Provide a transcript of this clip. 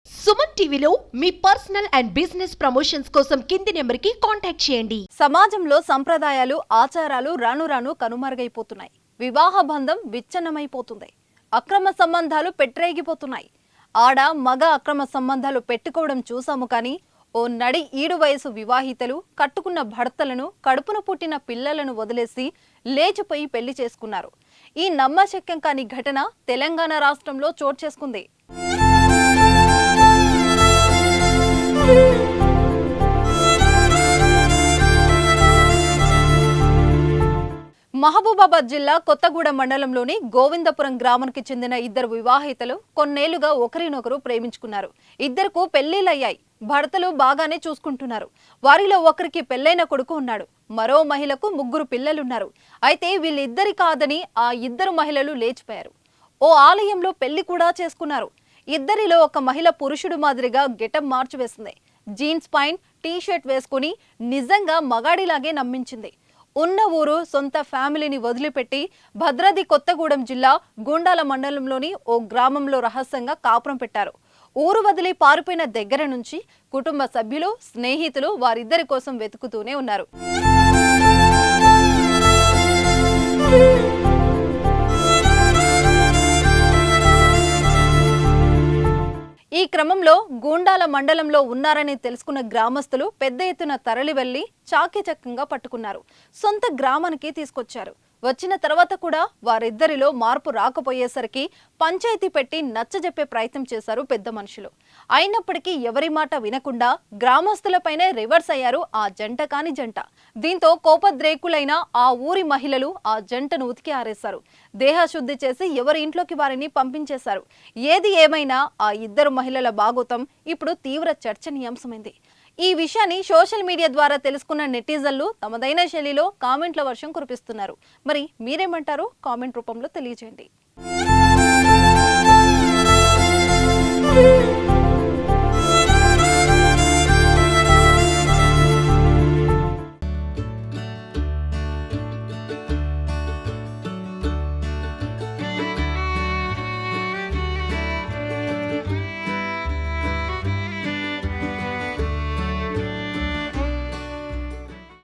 సుమన్ టీవీలో మీ personal and business promotions కోసం కింది నెంబర్కి కాంటాక్ట్ చేయండి. సమాజంలో సంప్రదాయాలు ఆచారాలు రాను రాను కనుమరుగైపోతున్నాయి. వివాహ బంధం విచ్ఛిన్నమైపోతుంది. అక్రమ సంబంధాలు పెట్టరేగిపోతున్నాయి. ఆడ మగ అక్రమ సంబంధాలు పెట్టుకోవడం చూసాము కానీ ఓ నడి ఈడు వయసు వివాహితలు కట్టుకున్న భర్తలను కడుపున పుట్టిన పిల్లలను వదిలేసి లేచిపోయి పెళ్లి చేసుకున్నారు. ఈ నమ్మశక్యం కాని ఘటన తెలంగాణ రాష్ట్రంలో చోటు చేసుకుంది. మహబూబాబాద్ జిల్లా కొత్తగూడెం మండలంలోని గోవిందపురం గ్రామానికి చెందిన ఇద్దరు వివాహితలు కొన్నేళ్లుగా ఒకరినొకరు ప్రేమించుకున్నారు. ఇద్దరుకు పెళ్లిళ్లయ్యాయి. భర్తలు బాగానే చూసుకుంటున్నారు. వారిలో ఒకరికి పెళ్లైన కొడుకు ఉన్నాడు. మరో మహిళకు ముగ్గురు పిల్లలున్నారు. అయితే వీళ్ళిద్దరి కాదని ఆ ఇద్దరు మహిళలు లేచిపోయారు. ఓ ఆలయంలో పెళ్లి కూడా చేసుకున్నారు. ఇద్దరిలో ఒక మహిళ పురుషుడు మాదిరిగా గెటప్ మార్చివేసింది. జీన్స్ పాయింట్ టీ షర్ట్ వేసుకుని నిజంగా మగాడిలాగే నమ్మించింది. ఉన్న ఊరు సొంత ఫ్యామిలీని వదిలిపెట్టి భద్రాద్రి కొత్తగూడెం జిల్లా గుండాల మండలంలోని ఓ గ్రామంలో రహస్యంగా కాపురం పెట్టారు. ఊరు వదిలి పారిపోయిన దగ్గర నుంచి కుటుంబ సభ్యులు స్నేహితులు వారిద్దరి కోసం వెతుకుతూనే ఉన్నారు. ఈ క్రమంలో గూండాల మండలంలో ఉన్నారని తెలుసుకున్న గ్రామస్తులు పెద్ద ఎత్తున తరలి వెళ్లి చాకచక్యంగా పట్టుకున్నారు. సొంత గ్రామానికి తీసుకొచ్చారు. వచ్చిన తర్వాత కూడా వారిద్దరిలో మార్పు రాకపోయేసరికి పంచాయతీ పెట్టి నచ్చజెప్పే ప్రయత్నం చేశారు పెద్ద మనుషులు. అయినప్పటికీ ఎవరి మాట వినకుండా గ్రామస్తులపైనే రివర్స్ అయ్యారు ఆ జంట కాని జంట. దీంతో కోపద్రేకులైన ఆ ఊరి మహిళలు ఆ జంటను ఉతికి ఆరేశారు. దేహశుద్ధి చేసి ఎవరి ఇంట్లోకి వారిని పంపించేశారు. ఏది ఏమైనా ఆ ఇద్దరు మహిళల బాగోతం ఇప్పుడు తీవ్ర చర్చనీయాంశమైంది. ఈ విషయాన్ని సోషల్ మీడియా ద్వారా తెలుసుకున్న నెటిజన్లు తమదైన శైలిలో కామెంట్ల వర్షం కురిపిస్తున్నారు. మరి మీరేమంటారో కామెంట్ రూపంలో తెలియజేయండి.